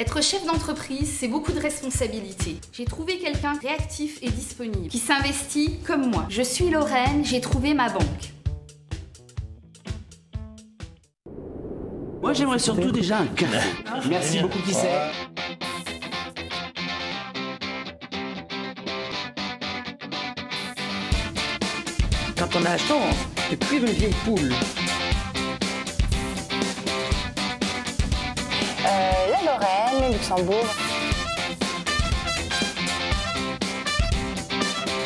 Être chef d'entreprise, c'est beaucoup de responsabilités. J'ai trouvé quelqu'un réactif et disponible, qui s'investit comme moi. Je suis Lorraine, j'ai trouvé ma banque. Moi, j'aimerais surtout déjà un café. Merci beaucoup, qui c'est? Quand on a la chance de cuire une vieille poule. La Lorraine, le Luxembourg.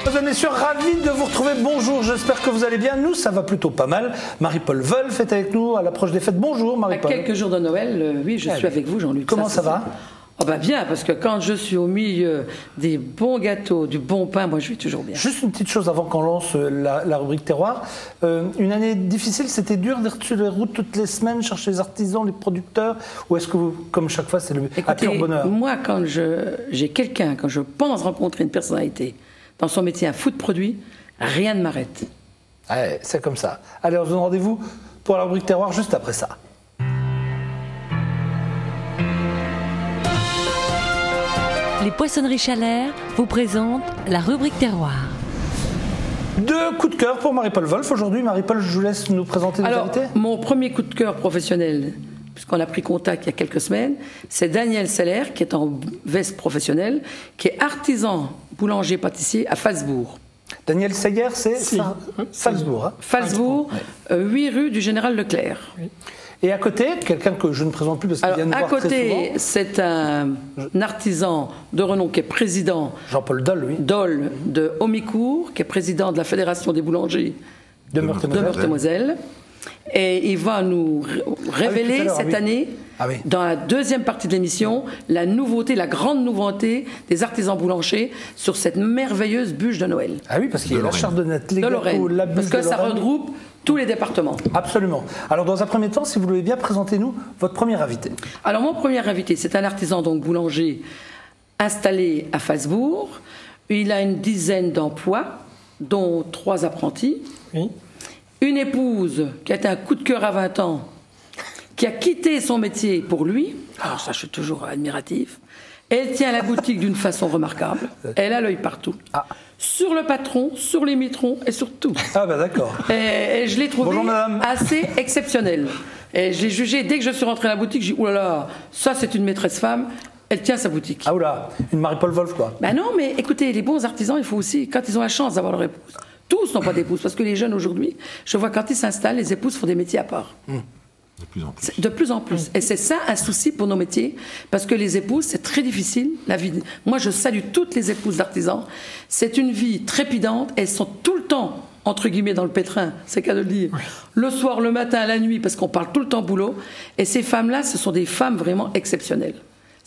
Mesdames et messieurs, ravi de vous retrouver. Bonjour, j'espère que vous allez bien. Nous, ça va plutôt pas mal. Marie-Paul Wolf est avec nous à l'approche des fêtes. Bonjour Marie-Paul. À quelques jours de Noël, oui, je suis avec vous, Jean-Luc. Comment ça va? Oh bah bien, parce que quand je suis au milieu des bons gâteaux, du bon pain, moi je vais toujours bien. Juste une petite chose avant qu'on lance la rubrique terroir. Une année difficile, c'était dur d'être sur les routes toutes les semaines, chercher les artisans, les producteurs, ou est-ce que vous, comme chaque fois, c'est le pur bonheur? Moi, quand j'ai quelqu'un, quand je pense rencontrer une personnalité dans son métier, un food produit, rien ne m'arrête. Ouais, c'est comme ça. Allez, on se donne rendez-vous pour la rubrique terroir juste après ça. Les Poissonneries Chalère vous présentent la rubrique terroir. Deux coups de cœur pour Marie-Paul Wolf. Aujourd'hui, Marie-Paul, je vous laisse nous présenter nos invités. Mon premier coup de cœur professionnel, puisqu'on a pris contact il y a quelques semaines, c'est Daniel Seller, qui est en veste professionnelle, qui est artisan boulanger-pâtissier à Falzbourg. Daniel Seyer, c'est Falzbourg. Hein. Falzbourg, 8 rue du Général Leclerc. Oui. Et à côté, quelqu'un que je ne présente plus parce qu'il vient nous voir très souvent. À côté, c'est un artisan de renom qui est président Jean-Paul Dole, oui. Dole de Homicourt, qui est président de la Fédération des boulangers de Meurthe-et-Moselle. Et il va nous révéler cette année, dans la deuxième partie de l'émission, la nouveauté, la grande nouveauté des artisans boulangers sur cette merveilleuse bûche de Noël. Ah oui, parce qu'il y a la chardonnette, les gâteaux, la bûche de Lorraine. Parce que ça regroupe tous les départements. Absolument. Alors, dans un premier temps, si vous voulez bien, présentez-nous votre premier invité. Alors, mon premier invité, c'est un artisan donc boulanger installé à Falzbourg. Il a une dizaine d'emplois, dont 3 apprentis. Oui. Une épouse qui a été un coup de cœur à 20 ans, qui a quitté son métier pour lui. Alors ça, je suis toujours admiratif. Elle tient la boutique d'une façon remarquable. Elle a l'œil partout. Sur le patron, sur les mitrons et sur tout. Ah bah d'accord. Et je l'ai trouvé assez exceptionnel. Et j'ai jugé, dès que je suis rentrée à la boutique, j'ai dit, oh là là, ça c'est une maîtresse femme. Elle tient sa boutique. Ah oula, une Marie-Paul Wolf quoi. Ben non, mais écoutez, les bons artisans, il faut aussi, quand ils ont la chance d'avoir leur épouse. Tous n'ont pas d'épouse, parce que les jeunes aujourd'hui, je vois quand ils s'installent, les épouses font des métiers à part. De plus en plus. De plus en plus. Et c'est ça un souci pour nos métiers, parce que les épouses, c'est très difficile. La vie. Moi, je salue toutes les épouses d'artisans. C'est une vie trépidante. Elles sont tout le temps, entre guillemets, dans le pétrin, c'est qu'à le dire. Oui. Le soir, le matin, la nuit, parce qu'on parle tout le temps boulot. Et ces femmes-là, ce sont des femmes vraiment exceptionnelles.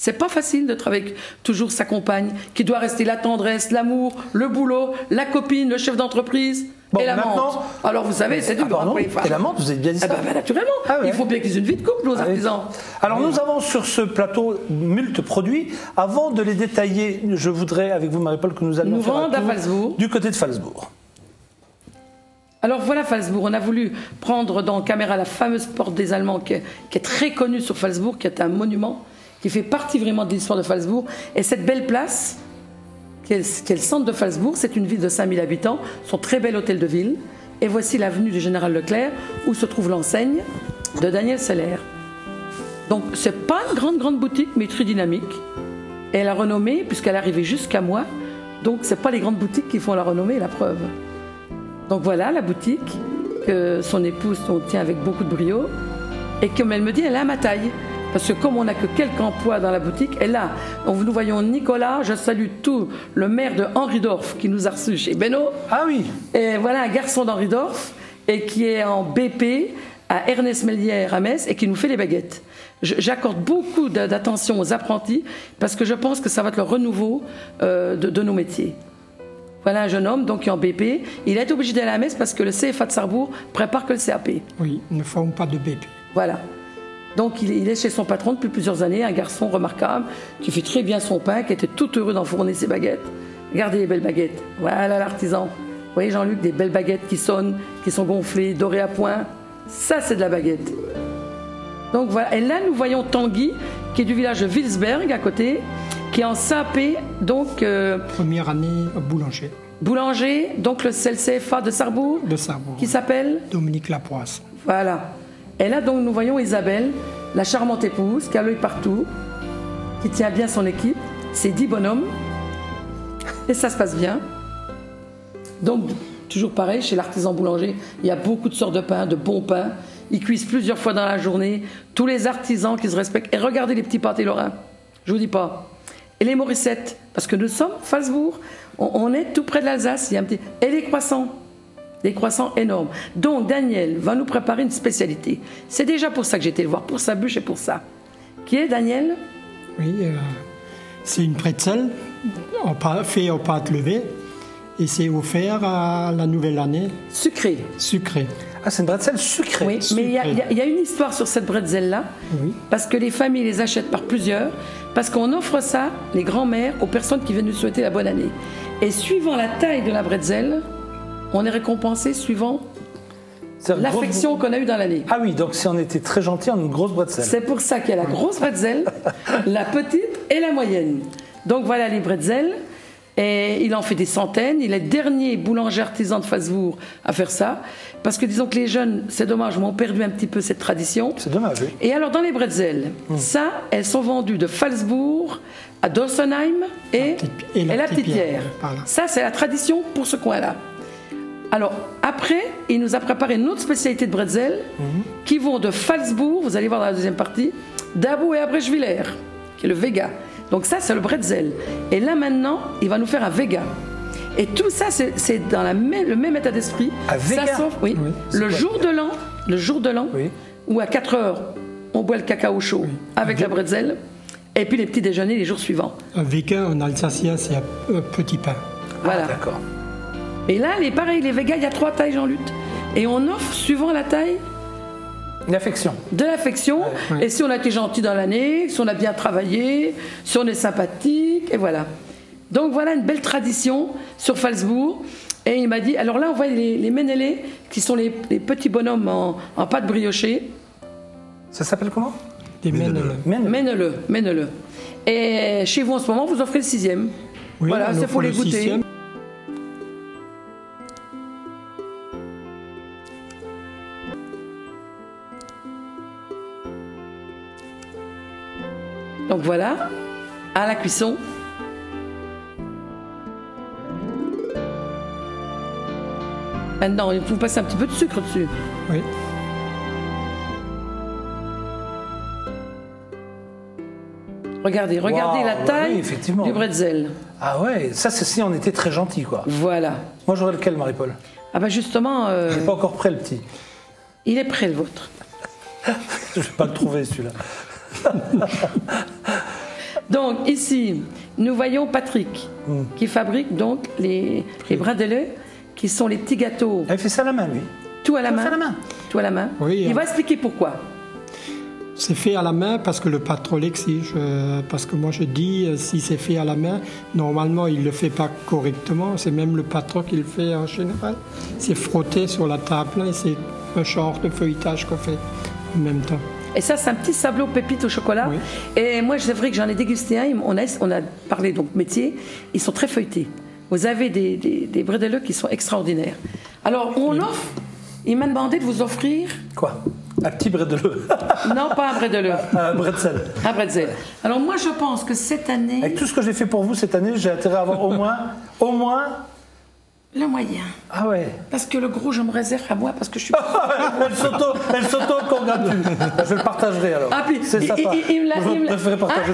C'est pas facile de travailler avec toujours sa compagne, qui doit rester la tendresse, l'amour, le boulot, la copine, le chef d'entreprise et l'amante. Alors vous savez, c'est dur pour les femmes. Et l'amante, vous avez bien dit ça. Naturellement, il faut bien qu'ils aient une vie de couple, nos artisans. Alors nous avons sur ce plateau multiples produits. Avant de les détailler, je voudrais, avec vous Marie-Paul, que nous allions faire un tour du côté de Falzbourg. Alors voilà Falzbourg, on a voulu prendre dans caméra la fameuse porte des Allemands qui est très connue sur Falzbourg, qui est un monument, qui fait partie vraiment de l'histoire de Falzbourg. Et cette belle place, qui est le centre de Falzbourg, c'est une ville de 5000 habitants, son très bel hôtel de ville. Et voici l'avenue du Général Leclerc, où se trouve l'enseigne de Daniel Seller. Donc c'est pas une grande boutique, mais très dynamique. Et elle a renommé, puisqu'elle est arrivée jusqu'à moi, donc c'est pas les grandes boutiques qui font la renommée, la preuve. Donc voilà la boutique, que son épouse tient avec beaucoup de brio, et comme elle me dit, elle a ma taille. Parce que comme on n'a que quelques emplois dans la boutique, et là, nous voyons Nicolas, je salue tout, le maire de Henridorf qui nous a reçus chez Beno. Ah oui. Et voilà un garçon d'Henridorf, et qui est en BP à Ernest Mellière à Metz, et qui nous fait les baguettes. J'accorde beaucoup d'attention aux apprentis, parce que je pense que ça va être le renouveau de nos métiers. Voilà un jeune homme donc, qui est en BP. Il a été obligé d'aller à Metz parce que le CFA de Sarrebourg prépare que le CAP. Oui, ils ne font pas de BP. Voilà. Donc il est chez son patron depuis plusieurs années, un garçon remarquable, qui fait très bien son pain, qui était tout heureux d'enfourner ses baguettes. Regardez les belles baguettes. Voilà l'artisan. Vous voyez Jean-Luc, des belles baguettes qui sonnent, qui sont gonflées, dorées à point. Ça, c'est de la baguette. Donc voilà. Et là, nous voyons Tanguy, qui est du village de Wilsberg, à côté, qui est en CAP, donc... Première année boulanger. Boulanger, donc c'est le CFA de Sarrebourg. De Sarrebourg. Qui s'appelle Dominique Lapoisse. Voilà. Et là, donc, nous voyons Isabelle, la charmante épouse, qui a l'œil partout, qui tient bien son équipe. C'est 10 bonhommes. Et ça se passe bien. Donc, toujours pareil, chez l'artisan boulanger, il y a beaucoup de sortes de pain, de bons pains. Ils cuisent plusieurs fois dans la journée. Tous les artisans qui se respectent. Et regardez les petits pâtés lorrains. Je vous dis pas. Et les Morissettes, parce que nous sommes Falsbourg, on est tout près de l'Alsace. Il y a un petit... Et les croissants énormes. Donc Daniel va nous préparer une spécialité. C'est déjà pour ça que j'ai été le voir, pour sa bûche et pour ça. Qui est Daniel? Oui, c'est une pretzel fait aux pâtes levées et c'est offert à la nouvelle année. Sucré. Sucré. Ah, c'est une bretzel sucrée. Oui, Sucré. mais il y a une histoire sur cette bretzel-là, Oui. parce que les familles les achètent par plusieurs, parce qu'on offre ça, les grands-mères, aux personnes qui viennent nous souhaiter la bonne année. Et suivant la taille de la bretzel, on est récompensé suivant C'est-à-dire l'affection qu'on a eue dans l'année. Ah oui, donc si on était très gentil, on a une grosse bretzel. C'est pour ça qu'il y a la grosse bretzel, la petite et la moyenne. Donc voilà les bretzels. Et il en fait des centaines. Il est le dernier boulanger artisan de Falsbourg à faire ça. Parce que disons que les jeunes, c'est dommage, ont perdu un petit peu cette tradition. C'est dommage, oui. Et alors dans les bretzels, ça, elles sont vendues de Falsbourg à Dossenheim et la Petite Pierre. Voilà. Ça, c'est la tradition pour ce coin-là. Alors, après, il nous a préparé une autre spécialité de bretzel qui vont de Falsbourg, vous allez voir dans la deuxième partie, d'Abou et Abrechwiller, qui est le Vega. Donc ça, c'est le bretzel. Et là, maintenant, il va nous faire un Vega. Et tout ça, c'est dans le même état d'esprit. Un Vega? Ça sauf, oui. Oui, Le jour de l'an, Oui. où à 4 heures, on boit le cacao chaud avec la bretzel, et puis les petits déjeuners les jours suivants. Un Vega en alsacien, c'est un petit pain. Voilà. Ah, d'accord. Et là, pareil, les Vegas, il y a 3 tailles, Jean-Luc. Et on offre, suivant la taille, L'affection. de l'affection. Ouais. Et si on a été gentil dans l'année, si on a bien travaillé, si on est sympathique, et voilà. Donc voilà une belle tradition sur Falsbourg. Et il m'a dit, alors là, on voit les ménélés, qui sont les petits bonhommes en pâte briochée. Ça s'appelle comment? Des Méneleux. méneleux. Méneleux. Et chez vous, en ce moment, vous offrez le 6e. Oui, Voilà, on c'est offre pour les le goûter. 6e. Donc voilà, à la cuisson. Maintenant, il faut passer un petit peu de sucre dessus. Oui. Regardez Wow, la taille oui, effectivement. du bretzel. Ah ouais, ça c'est si on était très gentil, quoi. Voilà. Moi j'aurais lequel, Marie-Paul? Ah bah justement, Il n'est pas encore prêt, le petit. il est prêt le vôtre. Je vais pas le trouver, celui-là. Donc ici, nous voyons Patrick qui fabrique donc les brindeleux, qui sont les petits gâteaux, Elle fait ça à la main, lui. tout à la Tout main. fait à la main. Tout à la main. Oui, il va expliquer pourquoi. C'est fait à la main parce que le patron l'exige. Parce que moi je dis, si c'est fait à la main, normalement il ne le fait pas correctement. C'est même le patron qui le fait en général. C'est frotté sur la table et c'est un genre de feuilletage qu'on fait en même temps. Et ça, c'est un petit sablot pépite au chocolat. Oui. Et moi, c'est vrai que j'en ai dégusté un. On a parlé donc métier. Ils sont très feuilletés. Vous avez des bredelleux qui sont extraordinaires. Alors, on offre. Il m'a demandé de vous offrir. Quoi? Un petit bretzel. Non, pas un bredelleux. Un bretzel. Un bretzel. Alors, moi, je pense que cette année, Avec tout ce que j'ai fait pour vous cette année, j'ai intérêt à avoir au moins. le moyen. Ah ouais. Parce que le gros, je me réserve à moi parce que je suis. Elle s'auto-congratule. Je le partagerai alors. Ah, puis, c'est sympa.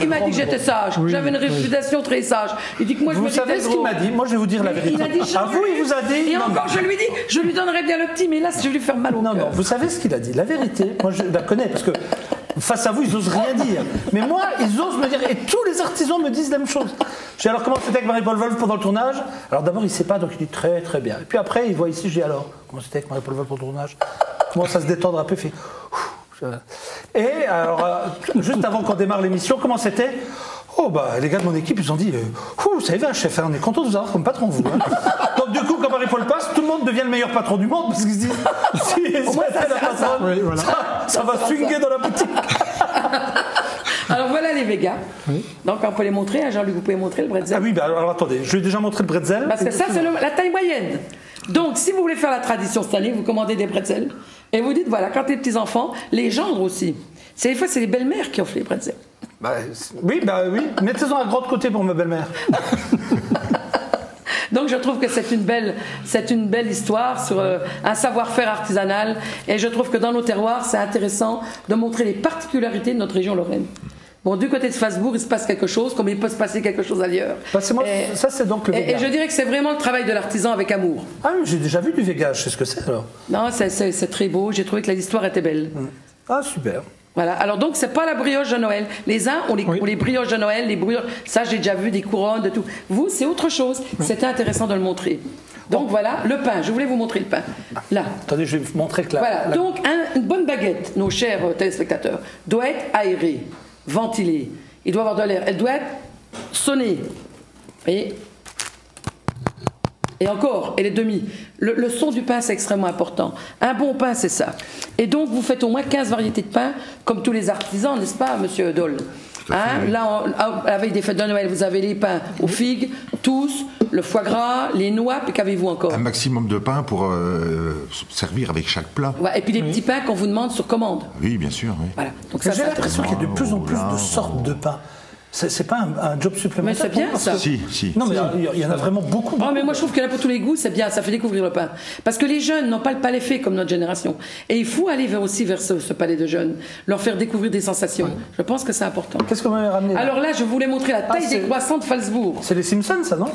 il m'a dit que j'étais sage. J'avais une réputation très sage. Il dit que moi, je Vous me savez disais ce qu'il m'a dit? Moi, je vais vous dire la Mais vérité. il a dit À vous, il vous a dit. Et Non, encore, je lui dis, je lui donnerais bien le petit, mais là, je vais lui faire mal au non, cœur. vous savez ce qu'il a dit? La vérité, moi, je la connais parce que face à vous, ils osent rien dire. Mais moi, ils osent me dire. Et tous les artisans me disent la même chose. J'ai alors comment c'était avec Marie-Paul Wolf pendant le tournage? Alors d'abord, il ne sait pas, donc il dit très très bien. Et puis après, il voit ici, je dis alors, comment c'était avec Marie-Paul Wolf pendant le tournage? Commence à se détendre un peu, il fait. Et alors, juste avant qu'on démarre l'émission, comment c'était? Oh bah les gars de mon équipe ils ont dit vous savez un chef, hein, on est content de vous avoir comme patron vous. Hein. Donc du coup quand Marie-Paul passe, tout le monde devient le meilleur patron du monde parce qu'ils se disent si Au moins, ça la sert à ça. patronne, Oui, voilà. ça va swinguer dans la boutique. Alors voilà les Végas. Oui. Donc on peut les montrer, hein, Jean-Luc, vous pouvez montrer le bretzel. Ah oui, bah, alors attendez, je lui ai déjà montré le bretzel. Parce que ça, c'est la taille moyenne. Donc, si vous voulez faire la tradition cette année, vous commandez des pretzels et vous dites, voilà, quand les petits-enfants, les gendres aussi. Des fois, c'est les belles-mères qui offrent les pretzels. Oui, mettez-en un grand de côté pour ma belle-mère. Donc, je trouve que c'est une belle histoire sur un savoir-faire artisanal. Et je trouve que dans nos terroirs, c'est intéressant de montrer les particularités de notre région Lorraine. Bon, du côté de Strasbourg, il se passe quelque chose, comme il peut se passer quelque chose ailleurs. Ça, c'est donc le végage. Et je dirais que c'est vraiment le travail de l'artisan avec amour. Ah oui, j'ai déjà vu du végage, je sais ce que c'est alors. Non, c'est très beau. J'ai trouvé que l'histoire était belle. Ah, super. Voilà. Alors donc, c'est pas la brioche de Noël. Les uns ont les brioches de Noël, les brioches. Ça, j'ai déjà vu des couronnes, de tout. Vous, c'est autre chose. C'était intéressant de le montrer. Donc voilà, le pain. Je voulais vous montrer le pain. Là. Attendez, je vais vous montrer que là. Voilà. Donc, une bonne baguette, nos chers téléspectateurs, doit être aérée, ventilée. Il doit avoir de l'air. Elle doit être sonnée. Vous voyez ? Et encore, et les demi. Le son du pain, c'est extrêmement important. Un bon pain, c'est ça. Et donc, vous faites au moins 15 variétés de pain, comme tous les artisans, n'est-ce pas, monsieur Dole ? Oui. Là, à la veille des fêtes de Noël, vous avez les pains aux figues, tous, le foie gras, les noix, puis qu'avez-vous encore ? Un maximum de pain pour servir avec chaque plat. Ouais, et puis les petits pains qu'on vous demande sur commande. Oui, bien sûr. Oui. Voilà. Donc ça, J'ai l'impression qu'il y a de plus en plus de sortes de pain. C'est pas un job supplémentaire. Mais c'est bien ça. Si. Non, mais il y en a vraiment beaucoup. Oh, mais moi je trouve qu'il y en a pour tous les goûts, c'est bien, ça fait découvrir le pain. Parce que les jeunes n'ont pas le palais fait comme notre génération. Et il faut aller aussi vers ce palais de jeunes, leur faire découvrir des sensations. Je pense que c'est important. Qu'est-ce que vous m'avez ramené là ? Alors là, je voulais montrer la taille des croissants de Falsbourg. C'est les Simpsons, ça, non ?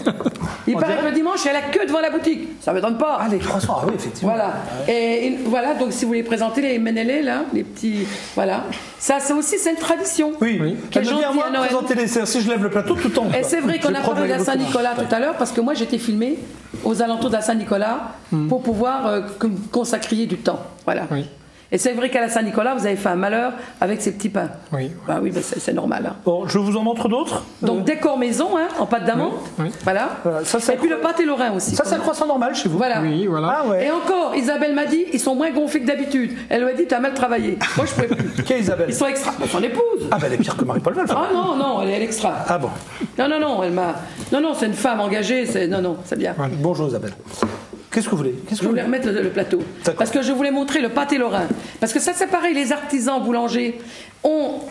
Il paraît que le dimanche, il y a la queue devant la boutique. Ça ne m'étonne pas. Ah, les croissants, ah oui, effectivement. Voilà. Et voilà, donc si vous voulez présenter les Menele, là, les petits. Voilà. Ça, c'est aussi, c'est une tradition. Oui. Qui est Elle me dit à gentille moi à Noël. présenter les serres. Si je lève le plateau, tout tombe. Et c'est vrai qu'on a parlé de la Saint-Nicolas tout à l'heure, parce que moi j'étais filmée aux alentours de la Saint-Nicolas pour pouvoir consacrer du temps. Voilà. Oui. Et c'est vrai qu'à la Saint-Nicolas, vous avez fait un malheur avec ces petits pains. Oui. Bah oui, bah c'est normal. Hein. Bon, je vous en montre d'autres. Donc décor maison, hein, en pâte d'amande. Oui. Voilà. Ça, Et puis le pâté lorrain aussi. Ça, c'est un croissant normal chez vous. Voilà. Oui, voilà. Ah ouais. Et encore, Isabelle m'a dit, ils sont moins gonflés que d'habitude. Elle m'a dit, tu as mal travaillé. Moi, je ne pouvais plus. Qui est Isabelle ? Ils sont extra. Bah, son épouse. Ah, ben elle est pire que Marie-Paul Wolf. Ah non, elle est extra. Ah bon. Non, elle m'a. Non, c'est une femme engagée. Non, c'est bien. Voilà. Bonjour Isabelle. Qu'est-ce que vous voulez ? Je voulais remettre le plateau. D'accord. Parce que je voulais montrer le pâté lorrain. Parce que ça, c'est pareil, les artisans boulangers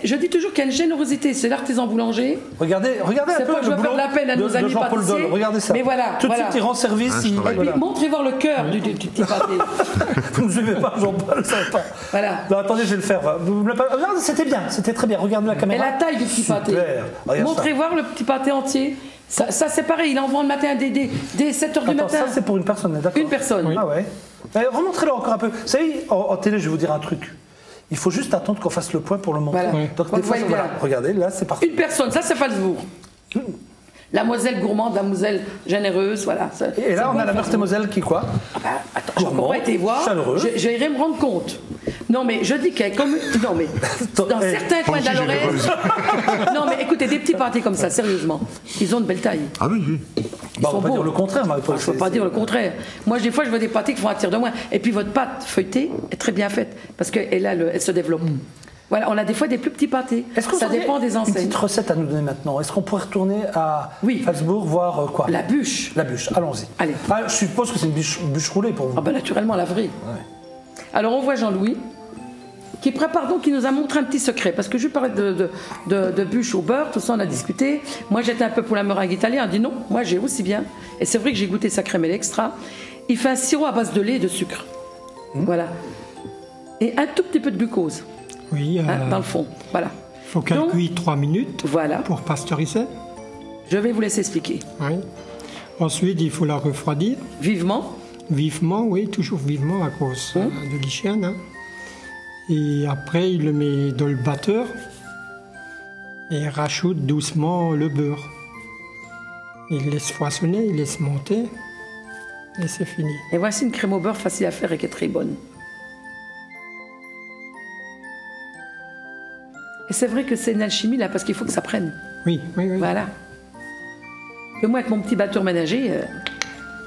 je dis toujours qu'il y a une générosité. C'est l'artisan boulanger. Regardez un C'est peu pas que je le veux faire boulot de la peine à nos de amis Jean-Paul pâtissiers. Dole. Regardez ça. Mais voilà. Tout de suite, il rend service. Ah, je travaille. Et puis, montrez voir le cœur du petit pâté. Vous ne suivez pas Jean-Paul, ça va pas. Voilà. Non, attendez, je vais le faire. Vous me l'avez pas... Non, c'était bien, c'était très bien. Regardez la Et caméra. la taille du petit pâté. Regarde Montrez ça. voir le petit pâté entier. Ça c'est pareil, il en vend le matin dès 7h du Attends, matin. ça c'est pour une personne, d'accord ? Une personne. Ah ouais. Remontrez-le encore un peu. Vous savez, en télé, je vais vous dire un truc. Il faut juste attendre qu'on fasse le point pour le montrer. Voilà. Donc On des le fois, voit voilà. bien. Regardez, là c'est parti. Une personne, ça c'est Falsbourg. La Moselle gourmande, la Moselle généreuse, voilà. Et là, on a la Meurthe-et-Moselle qui quoi ? Attends, j'ai encore pas été voir. Chaleureux. J'irai me rendre compte. Non, mais je dis qu'il y a comme. Non, mais dans certains coins de la Lorraine. Non, mais écoutez, des petits pâtés comme ça, sérieusement, ils ont de belles tailles. Ah oui, oui. Ils Bah, on sont va pas beaux. dire le contraire, Marie-Paul. Je ne peux pas dire le contraire. Moi, des fois, je veux des pâtés qui font attirer de moins. Et puis, votre pâte feuilletée est très bien faite parce qu'elle se développe. Voilà, on a des fois des plus petits pâtés. Est-ce que ça vous auriez dépend des une enseignes. petite recette à nous donner maintenant. Est-ce qu'on pourrait retourner à Oui. Falsbourg voir quoi ? La bûche. La bûche, allons-y. Allez. Ah, je suppose que c'est une bûche roulée pour vous. Ah ben naturellement, la vraie. Alors, on voit Jean-Louis qui prépare donc, qui nous a montré un petit secret. Parce que je lui parlais de bûche au beurre, tout ça, on a discuté. Moi, j'étais un peu pour la meringue italienne. On dit non, moi, j'ai aussi bien. Et c'est vrai que j'ai goûté sa crème extra. Il fait un sirop à base de lait et de sucre. Voilà. Et un tout petit peu de glucose. Oui, Dans le fond, voilà. il faut qu'elle Donc, cuise 3 minutes Voilà, pour pasteuriser. je vais vous laisser expliquer. Oui. Ensuite, il faut la refroidir Vivement, vivement, oui, toujours vivement à cause de l'hygiène. Hein. Et après, il le met dans le batteur et rajoute doucement le beurre. Il laisse foisonner, il laisse monter et c'est fini. et voici une crème au beurre facile à faire et qui est très bonne. Et c'est vrai que c'est une alchimie là, parce qu'il faut que ça prenne. Oui, oui, oui. Voilà. Et moi, avec mon petit batteur ménager,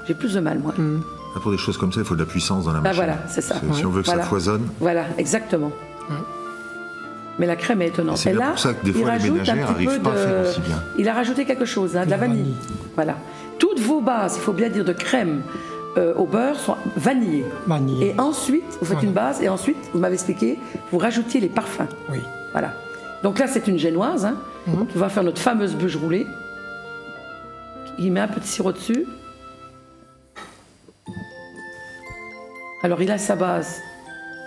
j'ai plus de mal, moi. Là, pour des choses comme ça, il faut de la puissance dans la Ah machine. voilà, c'est ça. Si on veut que Voilà. ça foisonne. Voilà, exactement. Mais la crème est étonnante. C'est Et bien là, pour ça que des il fois les rajoute un ménagères petit peu n'arrivent pas à faire aussi bien. Il a rajouté quelque chose, hein, de la vanille. Voilà. Toutes vos bases, il faut bien dire, de crème au beurre sont vanillées. Vanillées. Et ensuite, vous faites Voilà. une base et ensuite, vous m'avez expliqué, vous rajoutiez les parfums. Oui. Voilà. Donc là, c'est une génoise hein, qui va faire notre fameuse bûche roulée. Il met un petit sirop dessus. Alors, il a sa base.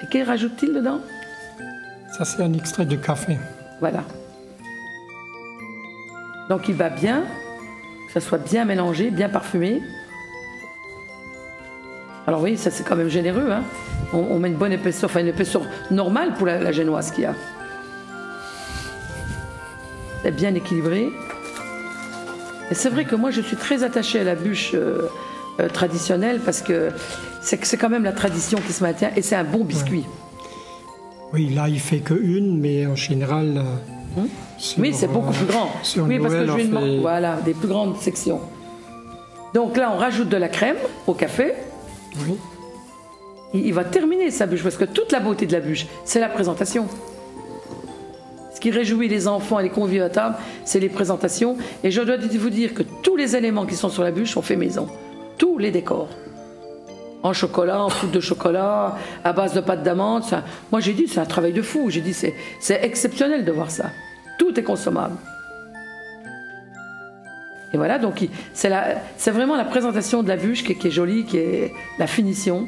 Et qu'est rajoute-t-il dedans? Ça, c'est un extrait de café. Voilà. Donc, il va bien, que ça soit bien mélangé, bien parfumé. Alors, oui, ça, c'est quand même généreux. Hein. On met une bonne épaisseur, enfin une épaisseur normale pour la génoise qu'il y a. C'est bien équilibré. Et c'est vrai que moi, je suis très attachée à la bûche traditionnelle parce que c'est quand même la tradition qui se maintient et c'est un bon biscuit. Oui, là, il fait que une, mais en général. Oui, c'est beaucoup plus grand. Oui, parce que je lui demande, voilà, des plus grandes sections. Donc là, on rajoute de la crème au café. Oui. Il va terminer sa bûche parce que toute la beauté de la bûche, c'est la présentation. Ce qui réjouit les enfants et les convives à table, c'est les présentations. Et je dois vous dire que tous les éléments qui sont sur la bûche sont faits maison. Tous les décors. En chocolat, en poudre de chocolat, à base de pâte d'amande. Moi, j'ai dit, c'est un travail de fou. J'ai dit, c'est exceptionnel de voir ça. Tout est consommable. Et voilà, donc c'est vraiment la présentation de la bûche qui est jolie, qui est la finition.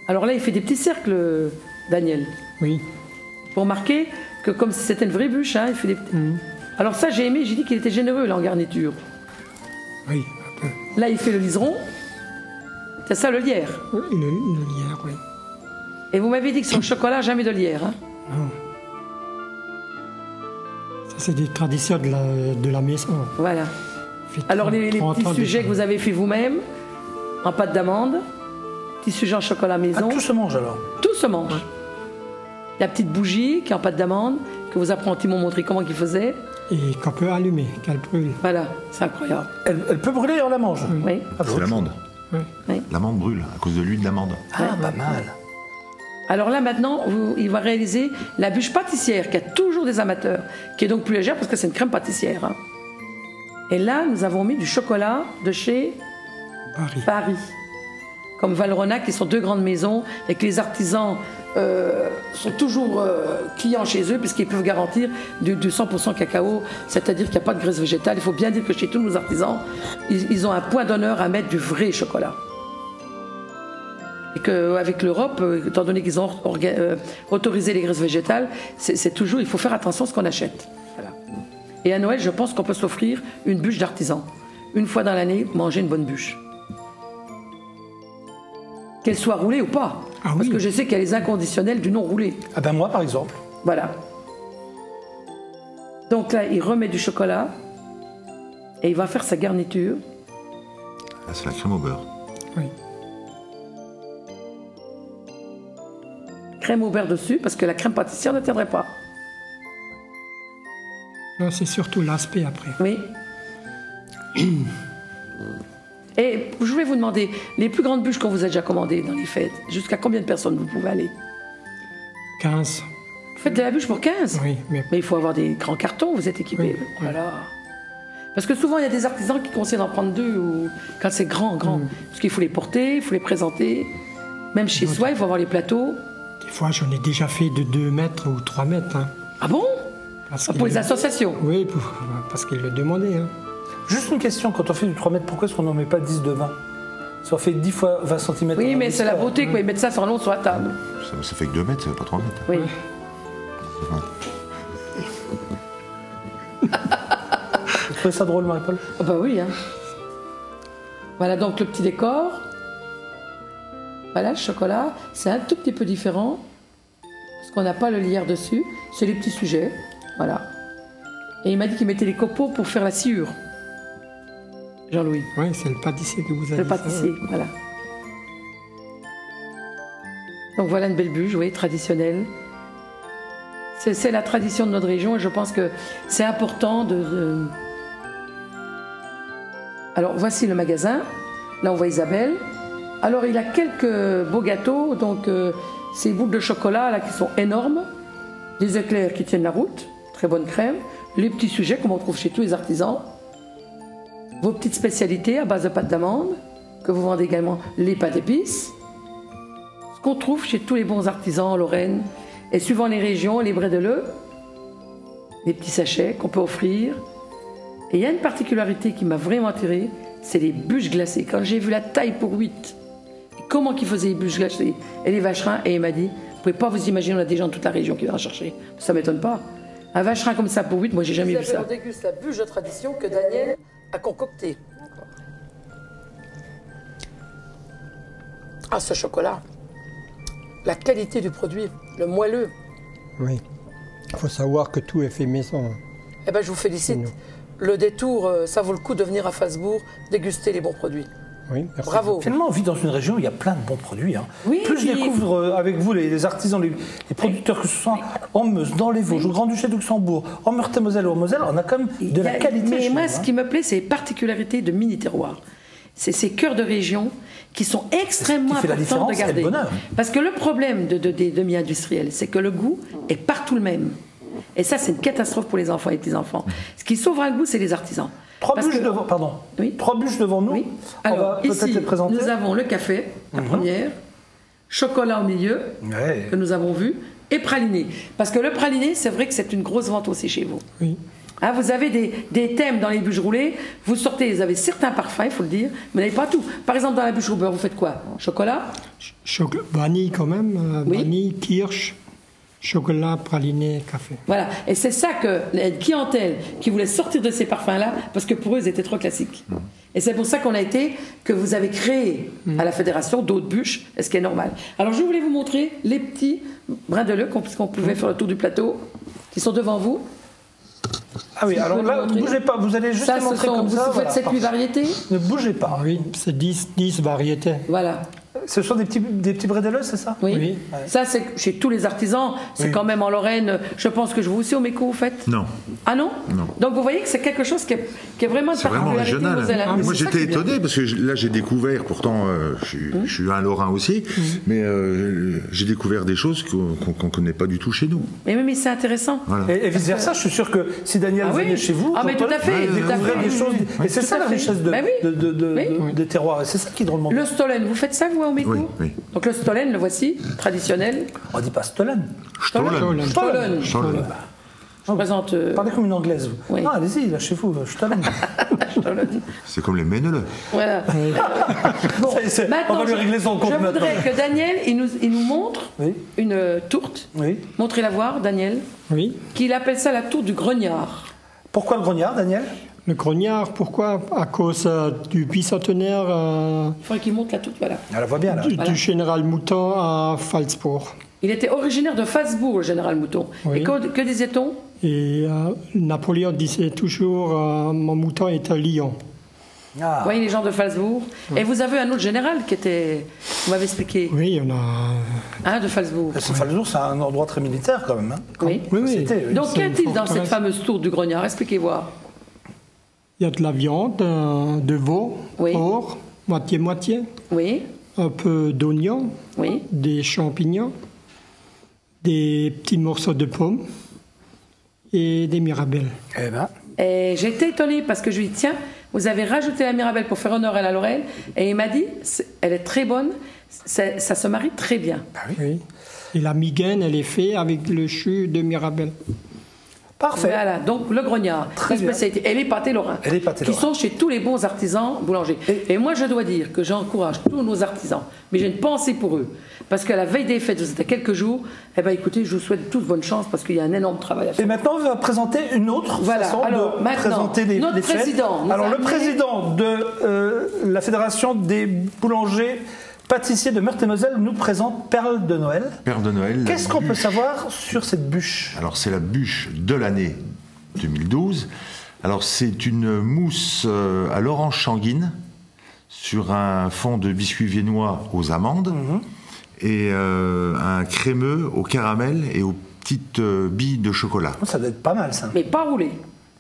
Alors là, il fait des petits cercles, Daniel. Oui. Pour marquer que comme si c'était une vraie bûche, hein, il fait des petits... Alors ça, j'ai aimé, j'ai dit qu'il était généreux là en garniture. Oui, un peu. Là, il fait le liseron. C'est ça, le lierre. Oui, le lierre, oui. Et vous m'avez dit que sur le chocolat, jamais de lierre. Hein. Non. Ça, c'est des traditions de la maison. Voilà. Fait Alors les 30 petits ans sujets déjà. que vous avez fait vous-même, en pâte d'amande, petits sujets en chocolat maison, Ah, tout se mange alors. tout se mange. La petite bougie qui est en pâte d'amande, que vos apprentis m'ont montré comment ils faisaient. Et qu'on peut allumer, qu'elle brûle. Voilà, c'est incroyable. Elle peut brûler et on la mange. Oui. Ah, C'est l'amande. Oui. L'amande brûle à cause de l'huile d'amande. Ah, pas mal. Alors là, maintenant, il va réaliser la bûche pâtissière, qui a toujours des amateurs, qui est donc plus légère parce que c'est une crème pâtissière. Hein. Et là, nous avons mis du chocolat de chez Paris. Comme Valrhona, qui sont deux grandes maisons, et que les artisans sont toujours clients chez eux, puisqu'ils peuvent garantir du 100% cacao, c'est-à-dire qu'il n'y a pas de graisse végétale. Il faut bien dire que chez tous nos artisans, ils ont un point d'honneur à mettre du vrai chocolat. Et qu'avec l'Europe, étant donné qu'ils ont autorisé les graisses végétales, c'est toujours, il faut faire attention à ce qu'on achète. Voilà. Et à Noël, je pense qu'on peut s'offrir une bûche d'artisan. Une fois dans l'année, manger une bonne bûche. Qu'elle soit roulée ou pas. Ah Parce oui. que je sais qu'il y a les inconditionnels du non roulé. Ah ben moi, par exemple. Voilà. Donc là, il remet du chocolat et il va faire sa garniture. Là, c'est la crème au beurre. Oui. Crème au beurre dessus, parce que la crème pâtissière ne tiendrait pas. Non, c'est surtout l'aspect après. Oui. Et je voulais vous demander, les plus grandes bûches qu'on vous a déjà commandées dans les fêtes, jusqu'à combien de personnes vous pouvez aller? 15. Vous faites de la bûche pour 15? Oui, mais Mais il faut avoir des grands cartons, vous êtes équipés. Oui, Voilà. Parce que souvent, il y a des artisans qui conseillent d'en prendre deux, ou quand c'est grand. Parce qu'il faut les porter, il faut les présenter. Même chez soi, il faut avoir les plateaux. des fois, j'en ai déjà fait de 2 mètres ou 3 mètres. Hein. Ah bon? Parce Pour qu'il les le- associations? Oui, parce qu'ils le demandaient. Hein. Juste une question, quand on fait du 3 mètres, pourquoi est-ce qu'on n'en met pas 10 de 20? Ça en fait 10 fois 20 cm. Oui, mais c'est la beauté, quoi. Ils mettent ça sur long sur la table. Ça fait que 2 mètres, ça fait pas 3 mètres. Oui. Vous trouvez ça drôle, Marie-Paul? Ah bah oui, hein. Voilà donc le petit décor. Voilà, le chocolat. C'est un tout petit peu différent. Parce qu'on n'a pas le lierre dessus. C'est les petits sujets. Voilà. Et il m'a dit qu'il mettait les copeaux pour faire la sciure. Jean-Louis. Oui, c'est le pâtissier que vous avez Le pâtissier, voilà. Donc voilà une belle bûche, vous voyez, traditionnelle. C'est la tradition de notre région et je pense que c'est important de... Alors voici le magasin. Là on voit Isabelle. Alors il a quelques beaux gâteaux, donc ces boules de chocolat là qui sont énormes, des éclairs qui tiennent la route, très bonne crème, les petits sujets comme on trouve chez tous les artisans, vos petites spécialités à base de pâte d'amande, que vous vendez également, les pâtes d'épices, ce qu'on trouve chez tous les bons artisans en Lorraine, et suivant les régions, les brédeleux, des petits sachets qu'on peut offrir. Et il y a une particularité qui m'a vraiment attirée, c'est les bûches glacées. Quand j'ai vu la taille pour 8, et comment ils faisaient les bûches glacées et les vacherins, et il m'a dit, vous pouvez pas vous imaginer, on a des gens de toute la région qui viennent en chercher. Ça m'étonne pas. Un vacherin comme ça pour 8, moi j'ai jamais vu ça. On déguste la bûche de tradition que Daniel a concoctée. Ah, ce chocolat, la qualité du produit, le moelleux. Oui. Il faut savoir que tout est fait maison. Eh ben, je vous félicite. Le détour, ça vaut le coup de venir à Falzbourg déguster les bons produits. Oui, merci. Bravo. Finalement, on vit dans une région où il y a plein de bons produits. Hein. Oui, plus je découvre avec vous les artisans, les producteurs, que ce soit en Meuse, dans les Vosges, au Grand-Duché de Luxembourg, en Meurthe-et-Moselle ou en Moselle, on a quand même de la qualité. Mais moi, ce nous, qui me plaît, c'est les particularités de mini-terroirs. C'est ces cœurs de région qui sont extrêmement importants de garder. Parce que le problème des demi-industriels, c'est que le goût est partout le même. Et ça, c'est une catastrophe pour les enfants et les petits-enfants. Ce qui sauvera le goût, c'est les artisans. Trois bûches devant nous. Oui. Alors, on va ici, les présenter. Nous avons le café, la première, chocolat au milieu, que nous avons vu, et praliné. Parce que le praliné, c'est vrai que c'est une grosse vente aussi chez vous. Oui. Hein, vous avez des thèmes dans les bûches roulées, vous sortez, vous avez certains parfums, il faut le dire, mais vous n'avez pas tout. Par exemple, dans la bûche au beurre, vous faites quoi? Chocolat? Vanille quand même, vanille, kirsch. Chocolat, praliné, café. Voilà, et c'est ça que la clientèle qui voulait sortir de ces parfums-là, parce que pour eux, ils étaient trop classiques. Et c'est pour ça que vous avez créé à la fédération d'autres bûches, ce qui est normal. Alors je voulais vous montrer les petits brindeleux, puisqu'on pouvait faire le tour du plateau, qui sont devant vous. Ah oui, alors là, ne bougez pas, vous allez juste les montrer comme ça. Vous faites 7-8 variétés? Ne bougez pas. Oui, c'est 10 variétés. Voilà. Ce sont des petits brédeleux, c'est ça? Oui. Ouais. Ça, c'est chez tous les artisans. C'est quand même en Lorraine. Je pense que je vous aussi au Méco, vous faites? Non. Ah non? Non. Donc vous voyez que c'est quelque chose qui est vraiment c'est vraiment régional. Moi, j'étais étonné parce que là, j'ai découvert, pourtant, je suis un Lorrain aussi, mais j'ai découvert des choses qu'on ne connaît pas du tout chez nous. Mais c'est intéressant. Voilà. Et vice-versa, je suis sûr que si Daniel venait chez vous, mais tout à fait, il découvrirait des choses. Et c'est ça la richesse des terroirs. Et c'est ça qui est drôlement. Le Stollen, vous faites ça, vous, au Méco? Oui. Donc le Stollen, le voici, traditionnel. On ne dit pas Stollen. Stollen. Je présente. Parlez comme une anglaise, vous. Oui. Non, allez-y, là, chez vous, Stollen. C'est comme les Méneleux. Voilà. Bon, on va lui régler son compte maintenant. Je voudrais que Daniel, il nous montre une tourte. Oui. Montrez-la voir, Daniel. Oui. Qu'il appelle ça la tourte du grognard. Pourquoi le grognard, Daniel? Le grognard, pourquoi? À cause du bicentenaire. Il faudrait qu'il monte la tourte, voilà. Elle la voit bien, là. Du général Mouton à Falzbourg. Il était originaire de Falzbourg, le général Mouton. Oui. Et que disait-on? Et Napoléon disait toujours mon mouton est à Lyon. Vous voyez les gens de Falzbourg. Et vous avez un autre général qui était. Vous m'avez expliqué. Oui, il y en a. Un de Falzbourg. Falzbourg, c'est un endroit très militaire quand même. Hein. Oui. Donc qu'y a-t-il dans cette fameuse tour du grognard? Expliquez-moi. Il y a de la viande, de veau, porc, moitié-moitié. Oui. Un peu d'oignon. Oui. Des champignons. Des petits morceaux de pommes. Et des mirabelles. Et j'ai été étonnée parce que je lui ai dit, tiens, vous avez rajouté la mirabelle pour faire honneur à la Lorraine. Et il m'a dit, elle est très bonne, ça se marie très bien. Oui. Et la migaine, elle est faite avec le jus de mirabelle. Parfait. Voilà, donc le grognard, une spécialité. Et les pâtés lorrains, qui sont chez tous les bons artisans boulangers. Et moi, je dois dire que j'encourage tous nos artisans, mais j'ai une pensée pour eux. Parce que la veille des fêtes, vous êtes à quelques jours, eh bien écoutez, je vous souhaite tous bonne chance parce qu'il y a un énorme travail à faire. Et maintenant, on va présenter une autre façon de présenter les fêtes. Alors, le président de la Fédération des boulangers pâtissier de Meurthe-et-Moselle nous présente Perle de Noël. Perle de Noël. Qu'est-ce qu'on peut savoir sur cette bûche? Alors, c'est la bûche de l'année 2012. Alors, c'est une mousse à l'orange sanguine sur un fond de biscuits viennois aux amandes et un crémeux au caramel et aux petites billes de chocolat. Ça doit être pas mal, ça. Mais pas roulé.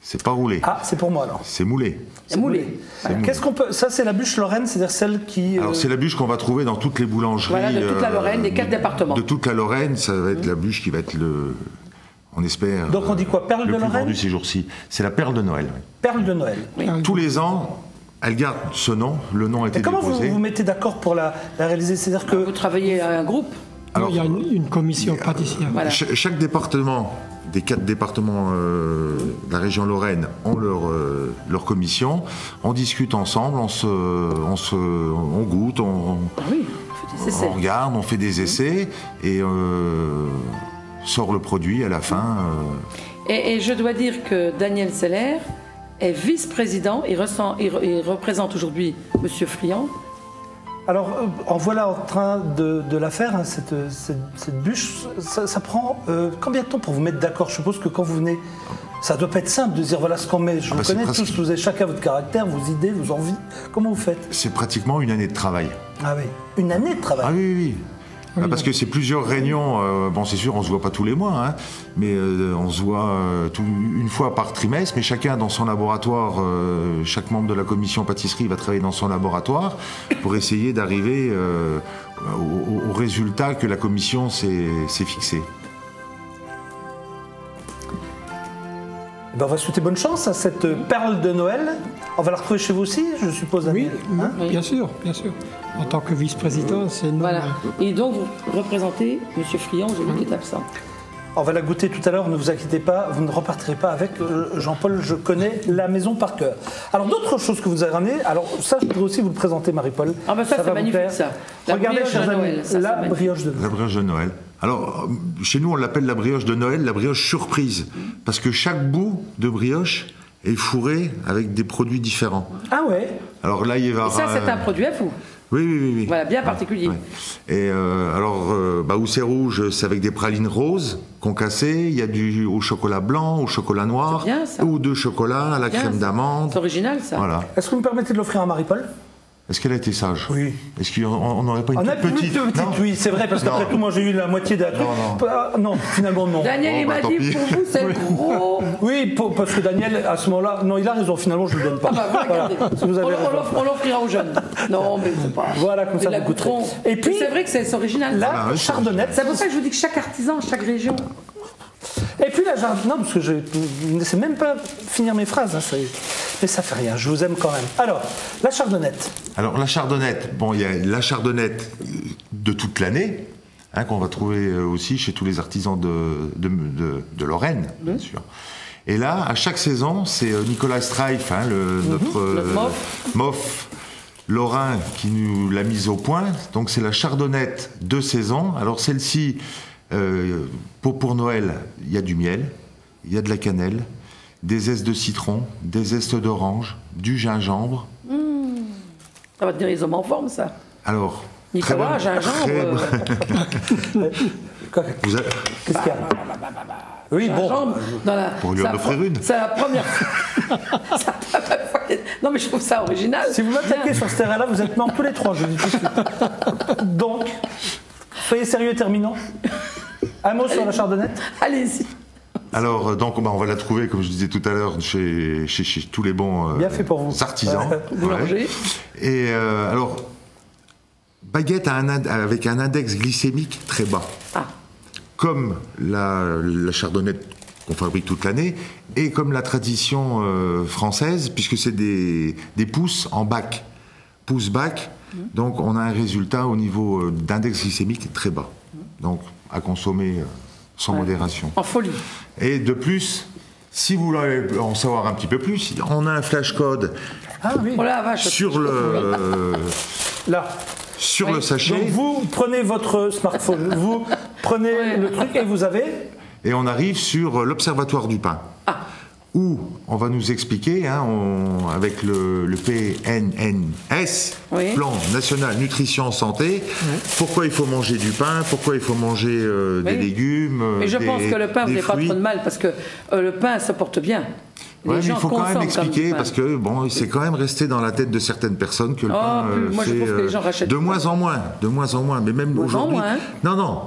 C'est pas roulé. Ah, c'est pour moi alors. C'est moulé. C'est moulé. Qu'est-ce qu'on peut. Ça, c'est la bûche Lorraine, c'est-à-dire celle qui. Alors c'est la bûche qu'on va trouver dans toutes les boulangeries. Voilà, de toute la Lorraine, des 4 départements. De toute la Lorraine, ça va être la bûche qui va être on espère. Donc on dit quoi, perle de le plus Lorraine vendu ces jours-ci. C'est la perle de Noël. Oui. Perle de Noël. Tous les ans, elle garde ce nom. Le nom a été Et comment déposé. vous mettez d'accord pour la réaliser? C'est-à-dire que. Vous travaillez à un groupe. Alors, il y a une commission pâtissière. Voilà. Chaque département, des 4 départements de la région Lorraine, ont leur commission. On discute ensemble, on goûte, Ah oui, on fait des essais. on regarde, on fait des essais et sort le produit à la fin. Et je dois dire que Daniel Seller est vice-président. Il représente aujourd'hui M. Friand. Alors, en voilà en train de la faire, hein, cette bûche. Ça prend combien de temps pour vous mettre d'accord? Je suppose que quand vous venez, ça doit pas être simple de dire voilà ce qu'on met. Je vous connais tous, vous avez chacun votre caractère, vos idées, vos envies. Comment vous faites? C'est pratiquement une année de travail. Ah oui, une année de travail. Ah oui. Parce que c'est plusieurs réunions. Bon, c'est sûr, on se voit pas tous les mois, hein, mais on se voit une fois par trimestre. Mais chacun dans son laboratoire, chaque membre de la commission pâtisserie va travailler dans son laboratoire pour essayer d'arriver au résultat que la commission s'est fixé. Ben, on va souhaiter bonne chance à cette perle de Noël. On va la retrouver chez vous aussi, je suppose, Oui, Daniel, hein? bien sûr, bien sûr. En tant que vice-président, c'est nous. Voilà. Et donc, vous représentez M. Friand, j'ai vu qu'il est absent. On va la goûter tout à l'heure, ne vous inquiétez pas, vous ne repartirez pas avec Jean-Paul, je connais la maison par cœur. Alors d'autres choses que vous avez ramenées, alors ça je pourrais aussi vous le présenter Marie-Paul. Ah ben ça c'est va vous magnifique plaire. ça. La Regardez brioche chers de amis, Noël, ça, la c'est magnifique. brioche de Noël. La brioche de Noël. Alors, chez nous, on l'appelle la brioche de Noël, la brioche surprise, parce que chaque bout de brioche est fourré avec des produits différents. Ah ouais. Alors là, il va y Et avoir. ça c'est un produit à vous. Oui. Voilà, bien particulier. Ouais. Et où c'est rouge, c'est avec des pralines roses concassées. Il y a du au chocolat blanc, au chocolat noir, C'est bien, ça. ou de chocolat à la Bien, crème ça. d'amande. C'est original ça. Voilà. Est-ce que vous me permettez de l'offrir à Marie-Paul? Est-ce qu'elle a été sage? Oui. Est-ce qu'on n'aurait pas une On a toute petite? petite, Non. oui, c'est vrai, parce qu'après Non. tout, moi j'ai eu la moitié de la truc. Non, finalement non. Daniel, il Bon, m'a tant dit pis. pour vous c'est gros. Oui, parce que Daniel, à ce moment-là, non, il a raison, finalement je ne le donne pas. Ah bah, Voilà, regardez. si vous avez raison. On l'offrira aux jeunes. Non, mais c'est pas. Voilà, comme ça, Ils la vous goûterez. goûteront. Et puis, c'est vrai que c'est original. La Voilà, ouais, c'est chardonnette. C'est pour ça que je vous dis que chaque artisan, chaque région. Et puis la jardonnette, non, parce que je ne laissez même pas finir mes phrases, hein, mais ça fait rien, je vous aime quand même. Alors, la chardonnette. Alors la chardonnette, bon, il y a la chardonnette de toute l'année, hein, qu'on va trouver aussi chez tous les artisans de Lorraine, bien sûr. Et là, à chaque saison, c'est Nicolas Streif, hein, notre MOF lorrain, qui nous l'a mise au point. Donc c'est la chardonnette de saison. Alors celle-ci, pour Noël, il y a du miel, il y a de la cannelle, des zestes de citron, des zestes d'orange, du gingembre. Ça va tenir les hommes en forme, ça. Alors, Nicolas, gingembre. Qu'est-ce qu'il y a? Oui, bon. Gingembre dans la. Pour lui en offrir une. C'est la première fois. C'est la première fois que- Non, mais je trouve ça original. Si vous m'attaquez sur ce terrain-là, vous êtes morts tous les trois, je vous dis tout de suite. Donc, soyez sérieux et terminons. Un mot sur la chardonnette. Allez-y. Alors, donc, on va la trouver, comme je disais tout à l'heure, chez tous les bons Bien fait pour vous. artisans. Boulanger. Et alors, baguette avec un index glycémique très bas. Ah. Comme la chardonnette qu'on fabrique toute l'année, et comme la tradition française, puisque c'est des pousses en bac. Pousse-bac. Donc, on a un résultat au niveau d'index glycémique très bas. Donc, à consommer sans modération. En folie. Et de plus, si vous voulez en savoir un petit peu plus, on a un flash code Ah oui. Oh la vache. sur le sachet, Donc vous prenez votre smartphone, vous prenez le truc et vous avez. et on arrive sur l'Observatoire du pain, où on va nous expliquer, hein, avec le PNNS, Oui. Plan National Nutrition Santé, pourquoi il faut manger du pain, pourquoi il faut manger des légumes, Mais je pense que le pain, vous des n'avez pas fruits. trop de mal, parce que le pain, ça porte bien. Ouais, mais il gens faut quand même consomment comme expliquer du pain. parce que bon, c'est quand même resté dans la tête de certaines personnes que le Oh, pain moi, je fait trouve que les gens rachètent de du moins en moins, mais même moins en aujourd'hui. moins, hein. Non,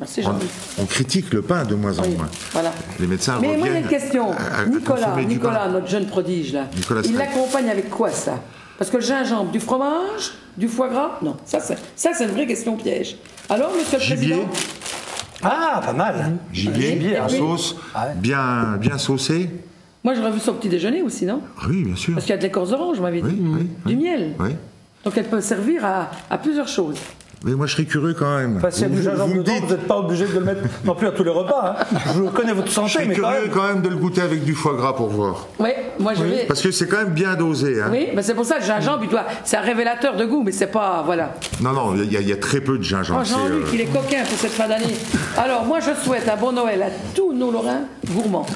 Merci Jean-Luc. On critique le pain de moins en moins. Voilà. Les médecins Mais reviennent moi j'ai une question. à consommer du Nicolas, pain. notre jeune prodige là, Nicolas il Streit. l'accompagne avec quoi ça? Parce que le gingembre, du fromage, du foie gras? Non, ça c'est une vraie question piège. Alors, monsieur le Gibier. président? Ah, pas mal. Gibier en oui. sauce, Ah ouais. bien saucé. Moi j'aurais vu ça au petit déjeuner aussi, non? Ah oui, bien sûr. Parce qu'il y a de l'écorce d'orange, vous m'avez dit. Du miel. Oui. Donc elle peut servir à plusieurs choses. Mais moi, je serais curieux quand même. Enfin, s'il y a du Vous gingembre me dedans, dites, vous n'êtes pas obligé de le mettre non plus à tous les repas. Hein. Je connais votre je santé, serais mais quand curieux même. quand même de le goûter avec du foie gras pour voir. Oui, moi je vais. Parce que c'est quand même bien dosé. Hein. Oui, mais c'est pour ça que le gingembre, c'est un révélateur de goût, mais c'est pas. Voilà. Non, il y a très peu de gingembre. Oh, Jean-Luc, il est coquin pour cette fin d'année. Alors, moi, je souhaite un bon Noël à tous nos Lorrains gourmands.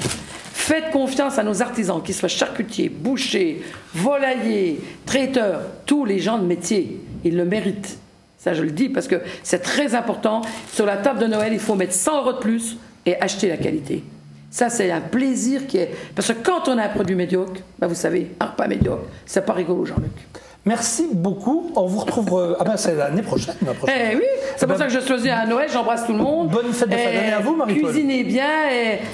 Faites confiance à nos artisans, qu'ils soient charcutiers, bouchers, volaillers, traiteurs, tous les gens de métier. Ils le méritent. Ça, je le dis parce que c'est très important. Sur la table de Noël, il faut mettre 100 € de plus et acheter la qualité. Ça, c'est un plaisir qui est... Parce que quand on a un produit médiocre, vous savez, un repas médiocre, c'est pas rigolo, Jean-Luc. Merci beaucoup. On vous retrouve. C'est l'année prochaine. Eh oui, c'est pour ça que je choisis un Noël, j'embrasse tout le monde. Bonne fête de fin d'année à vous, Marie-Paul. Cuisinez bien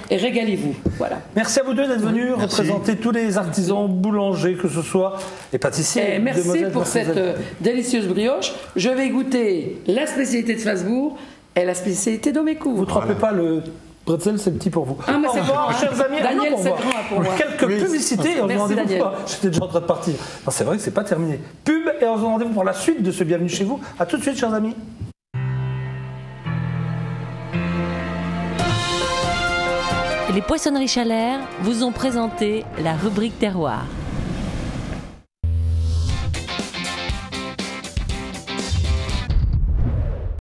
et régalez-vous. Voilà. Merci à vous deux d'être venus représenter tous les artisans boulangers, que ce soit les pâtissiers. Et merci Demoiselles, pour cette délicieuse brioche. Je vais goûter la spécialité de Strasbourg et la spécialité d'Omécourt. Vous ne trompez pas, le bretzel, c'est petit pour vous. Ah, mais Au c'est revoir, grand, hein. chers amis. Daniel, non, au c'est revoir. grand pour moi. Quelques publicités et on se Merci, rendez-vous. Daniel. J'étais déjà en train de partir. Non, c'est vrai que c'est pas terminé. Pub et on se rendez-vous pour la suite de ce Bienvenue chez vous. À tout de suite, chers amis. Les Poissonneries Chalère vous ont présenté la rubrique terroir.